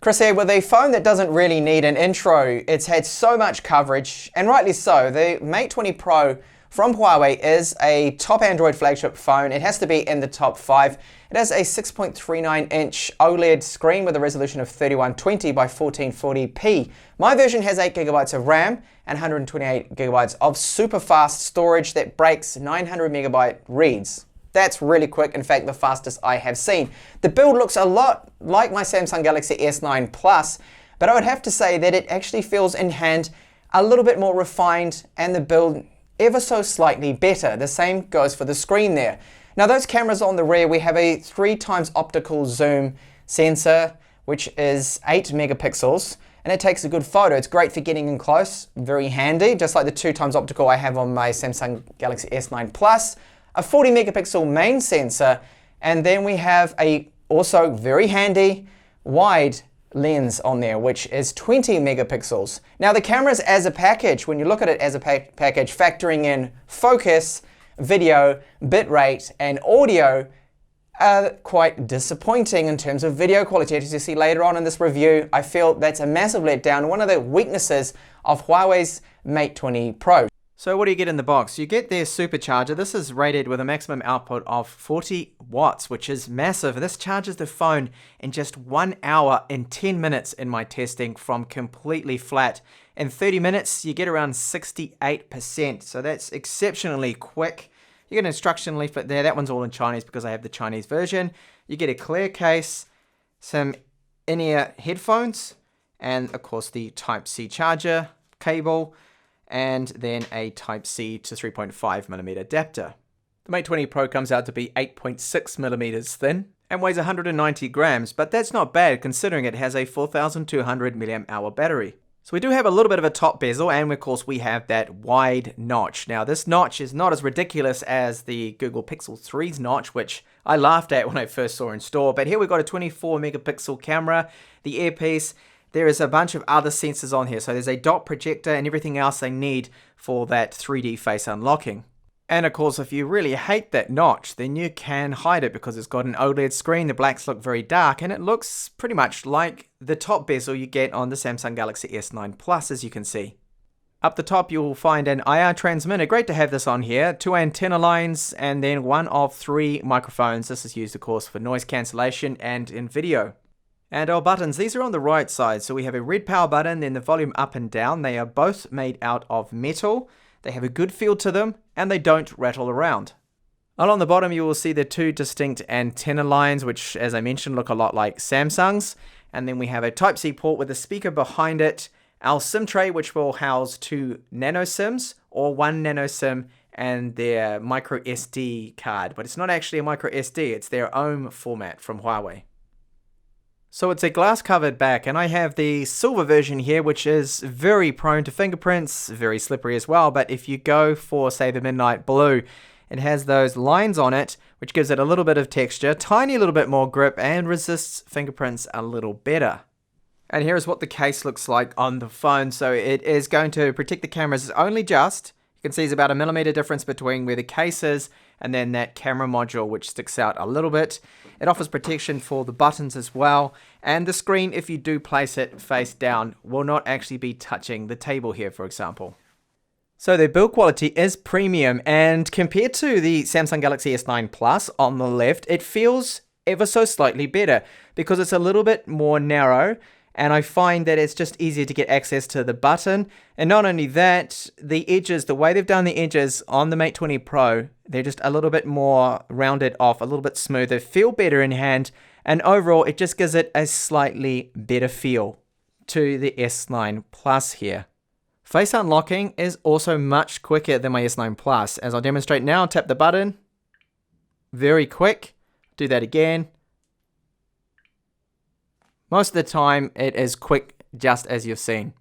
Chris here with a phone that doesn't really need an intro. It's had so much coverage, and rightly so. The Mate 20 Pro from Huawei is a top Android flagship phone. It has to be in the top 5. It has a 6.39-inch OLED screen with a resolution of 3120 by 1440p. My version has 8GB of RAM and 128GB of super fast storage that breaks 900MB reads. That's really quick, in fact the fastest I have seen. The build looks a lot like my Samsung Galaxy S9 Plus, but I would have to say that it actually feels in hand a little bit more refined and the build ever so slightly better. The same goes for the screen there. Now those cameras on the rear, we have a 3x optical zoom sensor, which is 8 megapixels, and it takes a good photo. It's great for getting in close, very handy, just like the 2x optical I have on my Samsung Galaxy S9 Plus. A 40 megapixel main sensor, and then we have a also very handy wide lens on there, which is 20 megapixels. Now the cameras as a package, when you look at it as a package, factoring in focus, video, bitrate, and audio, are quite disappointing in terms of video quality. As you see later on in this review, I feel that's a massive letdown, one of the weaknesses of Huawei's Mate 20 Pro. So what do you get in the box? You get their supercharger. This is rated with a maximum output of 40 watts, which is massive. This charges the phone in just 1 hour and 10 minutes in my testing from completely flat. In 30 minutes, you get around 68%. So that's exceptionally quick. You get an instruction leaflet there. That one's all in Chinese because I have the Chinese version. You get a clear case, some in-ear headphones, and of course the Type-C charger cable, and then a Type-C to 3.5mm adapter. The Mate 20 Pro comes out to be 8.6mm thin and weighs 190 grams, but that's not bad considering it has a 4200 mAh battery. So we do have a little bit of a top bezel, and of course we have that wide notch. Now this notch is not as ridiculous as the Google Pixel 3's notch, which I laughed at when I first saw in store, but here we've got a 24 megapixel camera, the earpiece. There is a bunch of other sensors on here, so there's a dot projector and everything else they need for that 3D face unlocking. And of course, if you really hate that notch, then you can hide it because it's got an OLED screen, the blacks look very dark, and it looks pretty much like the top bezel you get on the Samsung Galaxy S9 Plus, as you can see. Up the top, you'll find an IR transmitter. Great to have this on here. 2 antenna lines, and then one of 3 microphones. This is used, of course, for noise cancellation and in video. And our buttons, these are on the right side. So we have a red power button, then the volume up and down. They are both made out of metal. They have a good feel to them, and they don't rattle around. Along the bottom, you will see the 2 distinct antenna lines, which, as I mentioned, look a lot like Samsung's. And then we have a Type-C port with a speaker behind it. Our SIM tray, which will house 2 nano SIMs, or 1 nano SIM and their micro SD card. But it's not actually a micro SD, it's their own format from Huawei. So it's a glass covered back, and I have the silver version here, which is very prone to fingerprints, very slippery as well. But if you go for, say, the midnight blue, it has those lines on it, which gives it a little bit of texture, tiny little bit more grip, and resists fingerprints a little better. And here is what the case looks like on the phone. So it is going to protect the cameras only just. You can see there's about a millimeter difference between where the case is and then that camera module, which sticks out a little bit. It offers protection for the buttons as well, and the screen, if you do place it face down, will not actually be touching the table here, for example. So the build quality is premium, and compared to the Samsung Galaxy S9 Plus on the left, it feels ever so slightly better because it's a little bit more narrow, and I find that it's just easier to get access to the button. And not only that, the edges, the way they've done the edges on the Mate 20 Pro, they're just a little bit more rounded off, a little bit smoother, feel better in hand, and overall it just gives it a slightly better feel to the S9 Plus here. Face unlocking is also much quicker than my S9 Plus. As I'll demonstrate now, tap the button, very quick, do that again. Most of the time, it is quick, just as you've seen.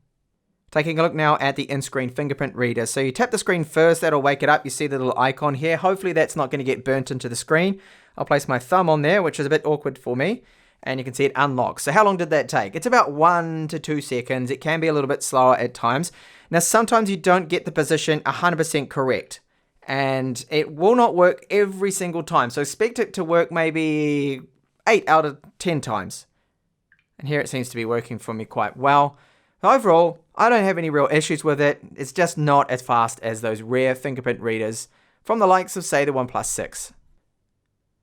Taking a look now at the in-screen fingerprint reader. So you tap the screen first, that'll wake it up. You see the little icon here. Hopefully that's not going to get burnt into the screen. I'll place my thumb on there, which is a bit awkward for me. And you can see it unlocks. So how long did that take? It's about 1 to 2 seconds. It can be a little bit slower at times. Now sometimes you don't get the position 100% correct. And it will not work every single time. So expect it to work maybe 8 out of 10 times. And here it seems to be working for me quite well. Overall, I don't have any real issues with it. It's just not as fast as those rare fingerprint readers from the likes of, say, the OnePlus 6.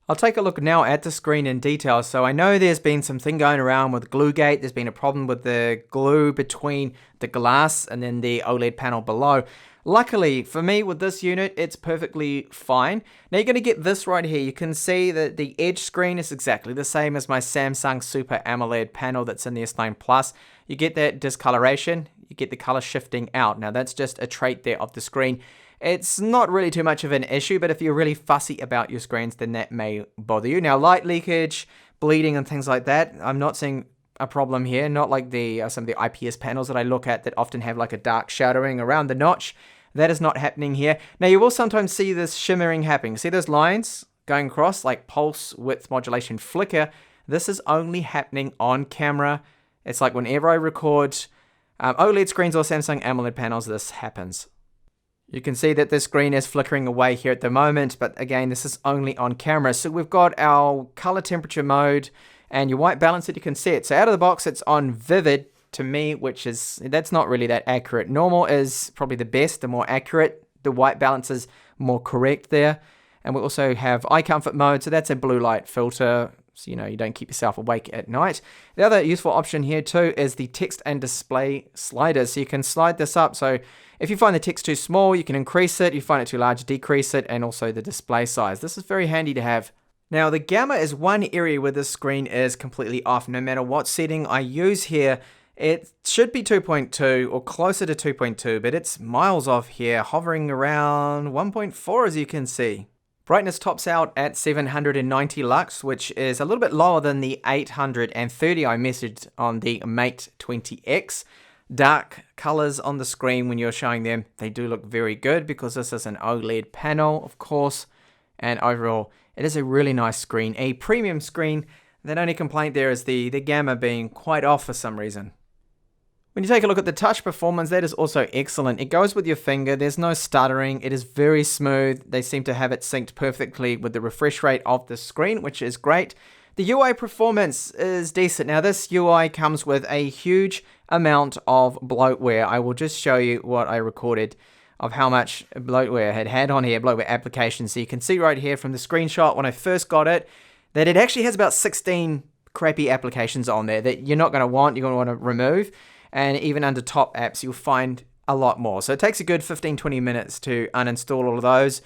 I'll take a look now at the screen in detail. So I know there's been something going around with Gluegate. There's been a problem with the glue between the glass and then the OLED panel below. Luckily for me with this unit, it's perfectly fine. Now you're going to get this right here. You can see that the edge screen is exactly the same as my Samsung Super AMOLED panel that's in the S9 Plus. You get that discoloration, you get the color shifting out. Now that's just a trait there of the screen. It's not really too much of an issue, but if you're really fussy about your screens, then that may bother you. Now light leakage, bleeding and things like that, I'm not seeing a problem here, not like the some of the IPS panels that I look at that often have like a dark shadowing around the notch. That is not happening here. Now you will sometimes see this shimmering happening. See those lines going across like pulse width modulation flicker? This is only happening on camera. It's like whenever I record OLED screens or Samsung AMOLED panels, this happens. You can see that the screen is flickering away here at the moment, but again, this is only on camera. So we've got our color temperature mode and your white balance that you can set. So out of the box, it's on vivid to me, that's not really that accurate. Normal is probably the best, the more accurate. The white balance is more correct there. And we also have eye comfort mode. So that's a blue light filter. So, you don't keep yourself awake at night. The other useful option here too is the text and display sliders. So you can slide this up. So if you find the text too small, you can increase it. You find it too large, decrease it, and also the display size. This is very handy to have. Now the gamma is one area where this screen is completely off. No matter what setting I use here, it should be 2.2 or closer to 2.2, but it's miles off here, hovering around 1.4 as you can see. Brightness tops out at 790 lux, which is a little bit lower than the 830 I messaged on the Mate 20X. Dark colors on the screen when you're showing them, they do look very good because this is an OLED panel, of course. And overall, it is a really nice screen, a premium screen. The only complaint there is the gamma being quite off for some reason. When you take a look at the touch performance, that is also excellent. It goes with your finger, there's no stuttering, it is very smooth. They seem to have it synced perfectly with the refresh rate of the screen, which is great. The UI performance is decent. Now this UI comes with a huge amount of bloatware. I will just show you what I recorded of how much bloatware had on here, bloatware applications. So you can see right here from the screenshot when I first got it, that it actually has about 16 crappy applications on there that you're not going to want, you're going to want to remove. And even under top apps, you'll find a lot more. So it takes a good 15-20 minutes to uninstall all of those.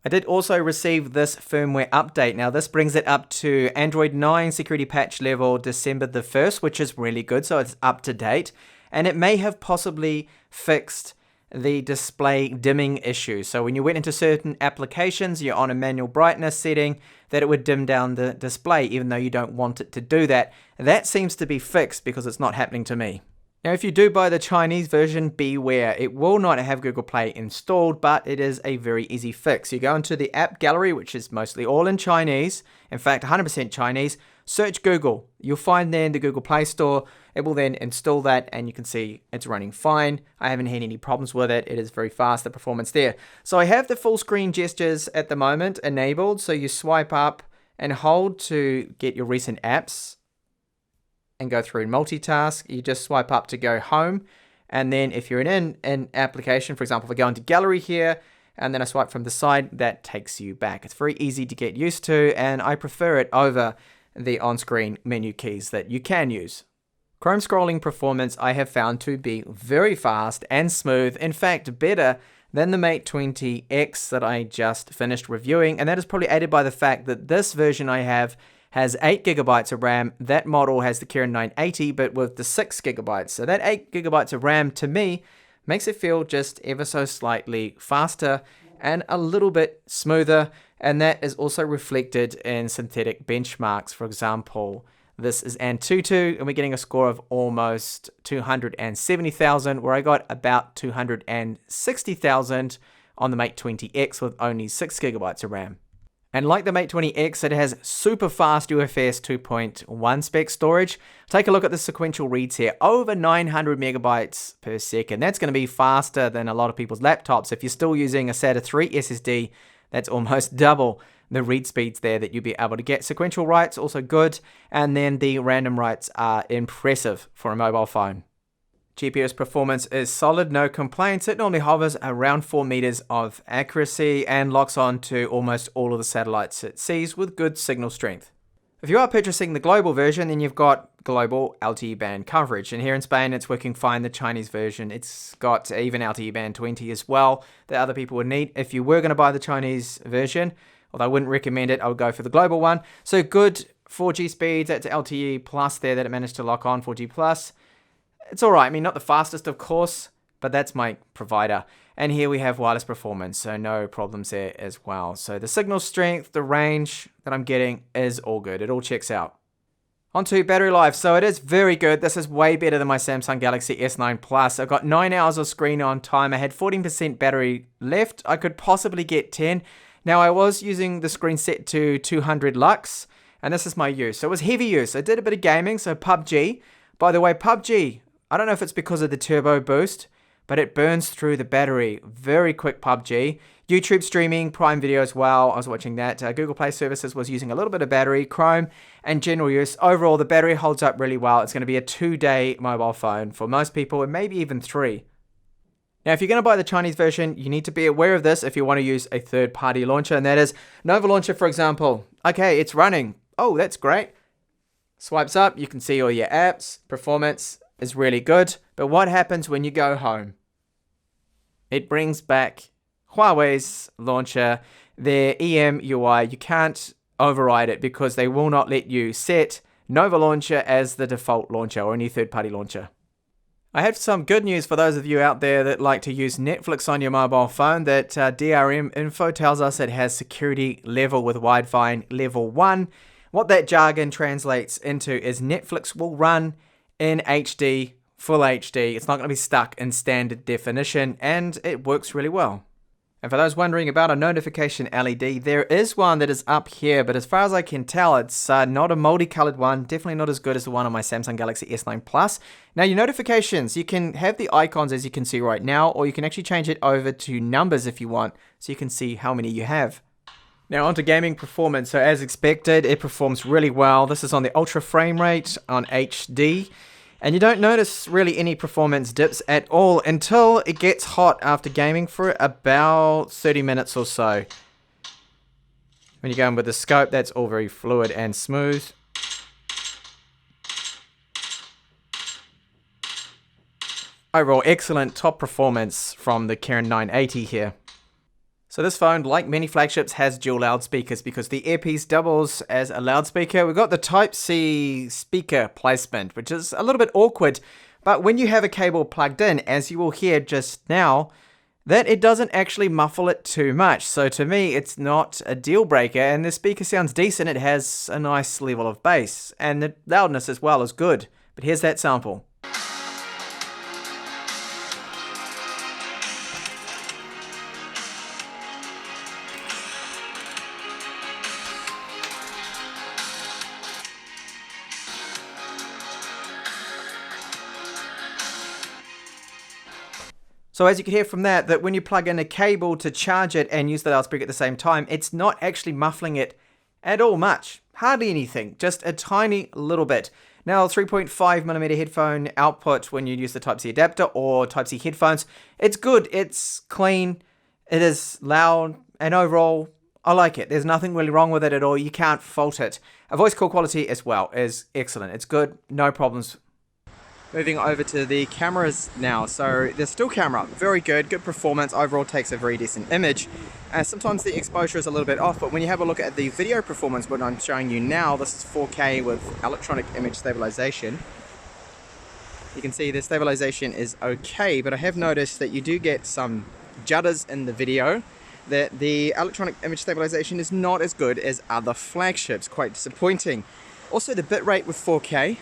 I did also receive this firmware update. Now this brings it up to Android 9 security patch level December the 1st, which is really good. So it's up to date. And it may have possibly fixed the display dimming issue. So when you went into certain applications, you're on a manual brightness setting, that it would dim down the display, even though you don't want it to do that. That seems to be fixed because it's not happening to me. Now, if you do buy the Chinese version, beware. It will not have Google Play installed, but it is a very easy fix. You go into the app gallery, which is mostly all in Chinese, in fact, 100% Chinese, search Google. You'll find there in the Google Play Store. It will then install that, and you can see it's running fine. I haven't had any problems with it. It is very fast, the performance there. So I have the full screen gestures at the moment enabled. So you swipe up and hold to get your recent apps and go through and multitask. You just swipe up to go home. And then if you're in an application, for example, if I go into gallery here, and then I swipe from the side, that takes you back. It's very easy to get used to, and I prefer it over the on-screen menu keys that you can use. Chrome scrolling performance I have found to be very fast and smooth. In fact, better than the Mate 20X that I just finished reviewing. And that is probably aided by the fact that this version I have has 8 gigabytes of RAM. That model has the Kirin 980, but with the 6 gigabytes. So that 8 gigabytes of RAM, to me, makes it feel just ever so slightly faster and a little bit smoother. And that is also reflected in synthetic benchmarks. For example, this is Antutu, and we're getting a score of almost 270,000, where I got about 260,000 on the Mate 20X with only 6 gigabytes of RAM. And like the Mate 20X, it has super fast UFS 2.1 spec storage. Take a look at the sequential reads here, over 900 megabytes per second. That's going to be faster than a lot of people's laptops. If you're still using a SATA 3 SSD, that's almost double the read speeds there that you'll be able to get. Sequential writes also good, and then the random writes are impressive for a mobile phone. GPS performance is solid, no complaints. It normally hovers around 4 meters of accuracy and locks on to almost all of the satellites it sees with good signal strength. If you are purchasing the global version, then you've got global LTE band coverage. And here in Spain, it's working fine. The Chinese version, it's got even LTE band 20 as well that other people would need. If you were going to buy the Chinese version, although I wouldn't recommend it, I would go for the global one. So good 4G speeds, that's LTE plus there that it managed to lock on, 4G plus. It's all right. I mean, not the fastest, of course, but that's my provider. And here we have wireless performance, so no problems there as well. So the signal strength, the range that I'm getting is all good. It all checks out. On to battery life. So it is very good. This is way better than my Samsung Galaxy S9 Plus. I've got 9 hours of screen on time. I had 14% battery left. I could possibly get 10. Now, I was using the screen set to 200 lux, and this is my use. So it was heavy use. I did a bit of gaming, so PUBG. By the way, PUBG, I don't know if it's because of the turbo boost, but it burns through the battery. Very quick PUBG. YouTube streaming, Prime Video as well. I was watching that. Google Play Services was using a little bit of battery, Chrome, and general use. Overall, the battery holds up really well. It's going to be a 2-day mobile phone for most people, and maybe even 3. Now, if you're going to buy the Chinese version, you need to be aware of this if you want to use a third-party launcher, and that is Nova Launcher, for example. Okay, it's running. Oh, that's great. Swipes up, you can see all your apps, performance is really good. But what happens when you go home? It brings back Huawei's launcher, their EMUI. You can't override it because they will not let you set Nova Launcher as the default launcher or any third-party launcher. I have some good news for those of you out there that like to use Netflix on your mobile phone. That DRM info tells us it has security level with Wi-Fi level 1. What that jargon translates into is Netflix will run in HD, full HD. It's not going to be stuck in standard definition, and it works really well. And for those wondering about a notification LED, there is one that is up here, but as far as I can tell, it's not a multicolored one, definitely not as good as the one on my Samsung Galaxy S9 Plus. Now, your notifications, you can have the icons as you can see right now, or you can actually change it over to numbers if you want, so you can see how many you have. Now onto gaming performance. So as expected, it performs really well. This is on the ultra frame rate on HD. And you don't notice really any performance dips at all until it gets hot after gaming for about 30 minutes or so. When you go in with the scope, that's all very fluid and smooth. Overall, excellent top performance from the Kirin 980 here. So this phone, like many flagships, has dual loudspeakers because the earpiece doubles as a loudspeaker. We've got the Type-C speaker placement, which is a little bit awkward. But when you have a cable plugged in, as you will hear just now, that it doesn't actually muffle it too much. So to me, it's not a deal breaker. And the speaker sounds decent. It has a nice level of bass. And the loudness as well is good. But here's that sample. So as you can hear from that when you plug in a cable to charge it and use the loudspeaker at the same time, it's not actually muffling it at all much. Hardly anything, just a tiny little bit. Now 3.5mm headphone output when you use the Type-C adapter or Type-C headphones. It's good, it's clean, it is loud, and overall, I like it. There's nothing really wrong with it at all. You can't fault it. A voice call quality as well is excellent. It's good, no problems. Moving over to the cameras now. So the still camera, very good performance. Overall takes a very decent image. Sometimes the exposure is a little bit off, but when you have a look at the video performance, what I'm showing you now, this is 4K with electronic image stabilization. You can see the stabilization is okay, but I have noticed that you do get some judders in the video, that the electronic image stabilization is not as good as other flagships, quite disappointing. Also the bitrate with 4K,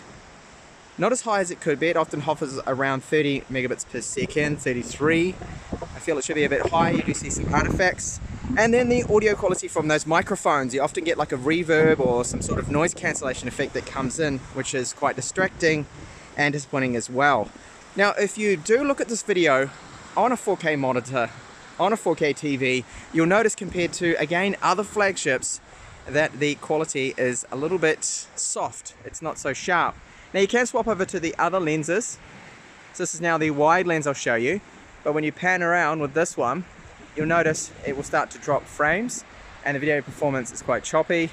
not as high as it could be. It often hovers around 30 megabits per second, 33. I feel it should be a bit higher. You do see some artifacts. And then the audio quality from those microphones. You often get like a reverb or some sort of noise cancellation effect that comes in, which is quite distracting and disappointing as well. Now, if you do look at this video on a 4K monitor, on a 4K TV, you'll notice compared to, again, other flagships, that the quality is a little bit soft. It's not so sharp. Now you can swap over to the other lenses. So this is now the wide lens I'll show you. But when you pan around with this one, you'll notice it will start to drop frames and the video performance is quite choppy.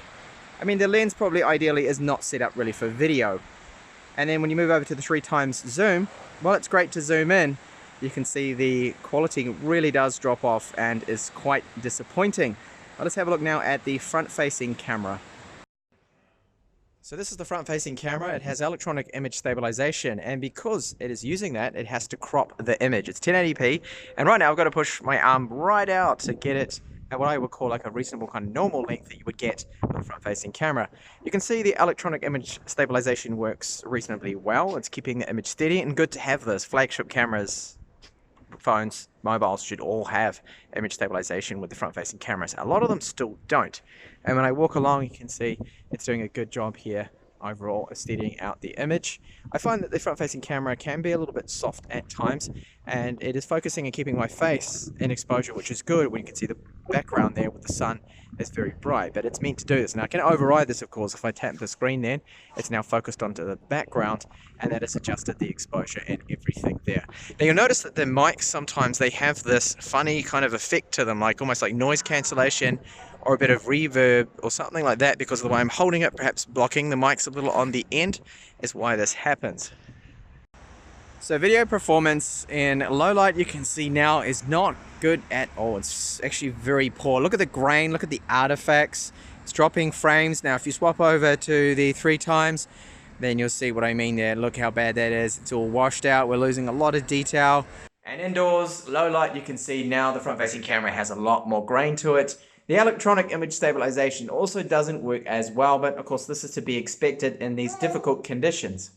I mean, the lens probably ideally is not set up really for video. And then when you move over to the 3x zoom, while it's great to zoom in, you can see the quality really does drop off and is quite disappointing. Let's have a look now at the front-facing camera. So this is the front-facing camera. It has electronic image stabilization, and because it is using that, it has to crop the image. It's 1080p, and right now I've got to push my arm right out to get it at what I would call like a reasonable kind of normal length that you would get with a front-facing camera. You can see the electronic image stabilization works reasonably well. It's keeping the image steady, and good to have this. Flagship cameras, phones, mobiles should all have image stabilization with the front-facing cameras. A lot of them still don't. And when I walk along, you can see it's doing a good job here overall of steadying out the image. I find that the front-facing camera can be a little bit soft at times, and it is focusing and keeping my face in exposure, which is good when you can see the background there with the sun is very bright, but it's meant to do this. Now I can override this, of course. If I tap the screen, then it's now focused onto the background, and that has adjusted the exposure and everything there. Now you'll notice that the mics, sometimes they have this funny kind of effect to them, like almost like noise cancellation or a bit of reverb or something like that, because of the way I'm holding it, perhaps blocking the mics a little on the end, is why this happens. So video performance in low light, you can see now, is not good at all. It's actually very poor. Look at the grain, look at the artifacts. It's dropping frames. Now if you swap over to the 3x, then you'll see what I mean there. Look how bad that is. It's all washed out. We're losing a lot of detail. And indoors, low light, you can see now the front-facing camera has a lot more grain to it. The electronic image stabilization also doesn't work as well, but of course this is to be expected in these difficult conditions.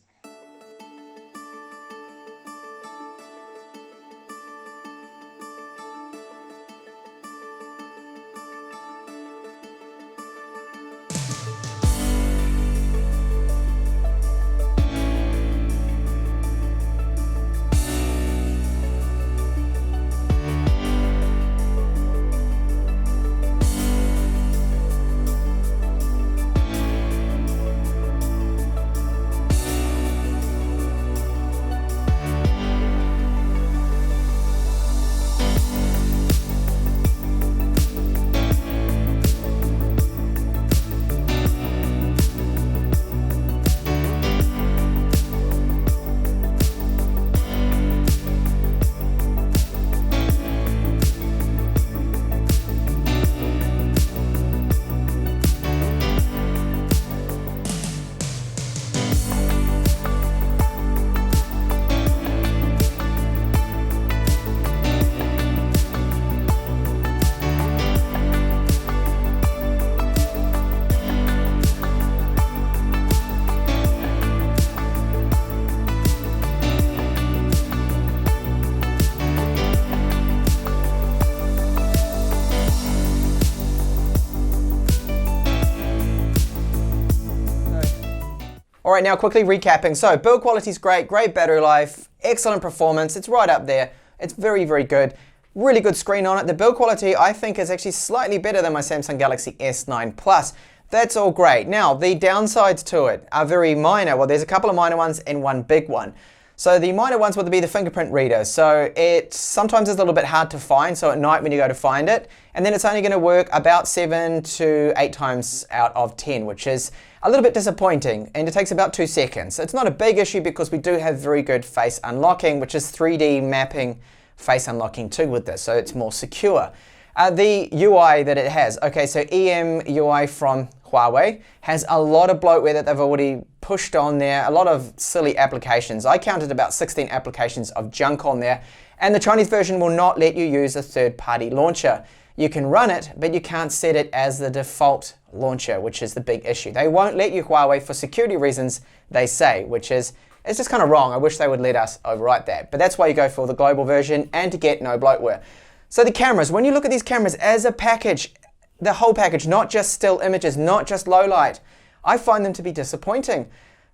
All right, now quickly recapping. So build quality is great, great battery life, excellent performance. It's right up there. It's very, very good. Really good screen on it. The build quality, I think, is actually slightly better than my Samsung Galaxy S9 Plus. That's all great. Now, the downsides to it are very minor. Well, there's a couple of minor ones and one big one. So the minor ones would be the fingerprint reader. So it sometimes is a little bit hard to find, so at night when you go to find it, and then it's only going to work about 7 to 8 times out of 10, which is a little bit disappointing, and it takes about 2 seconds. It's not a big issue because we do have very good face unlocking, which is 3D mapping face unlocking too with this, so it's more secure. The UI that it has, okay, so EM UI from Huawei has a lot of bloatware that they've already pushed on there, a lot of silly applications. I counted about 16 applications of junk on there, and the Chinese version will not let you use a third-party launcher. You can run it, but you can't set it as the default launcher, which is the big issue. They won't let you, Huawei, for security reasons, they say, which is, it's just kind of wrong. I wish they would let us overwrite that. But that's why you go for the global version and to get no bloatware. So the cameras, when you look at these cameras as a package, the whole package, not just still images, not just low light, I find them to be disappointing.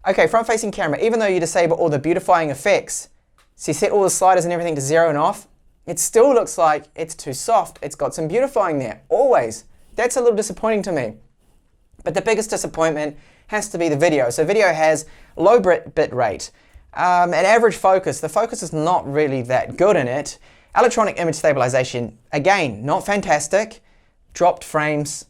Okay, front-facing camera, even though you disable all the beautifying effects, so you set all the sliders and everything to 0 and off, it still looks like it's too soft. It's got some beautifying there, always. That's a little disappointing to me. But the biggest disappointment has to be the video. So video has low bit rate. An average focus, the focus is not really that good in it. Electronic image stabilization, again, not fantastic. Dropped frames,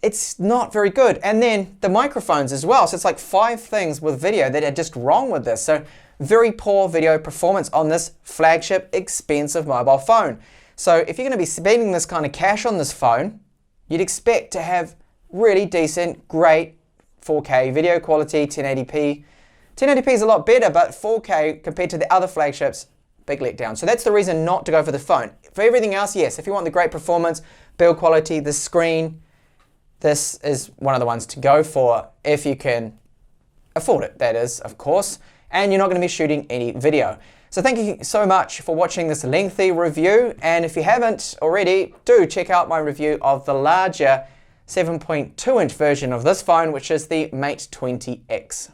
it's not very good. And then the microphones as well. So it's like 5 things with video that are just wrong with this. So very poor video performance on this flagship expensive mobile phone. So if you're going to be spending this kind of cash on this phone, you'd expect to have really decent, great 4K video quality, 1080p. 1080p is a lot better, but 4K compared to the other flagships, big letdown. So that's the reason not to go for the phone. For everything else, yes, if you want the great performance, build quality, the screen, this is one of the ones to go for if you can afford it, that is, of course, and you're not going to be shooting any video. So thank you so much for watching this lengthy review, and if you haven't already, do check out my review of the larger 7.2-inch version of this phone, which is the Mate 20X.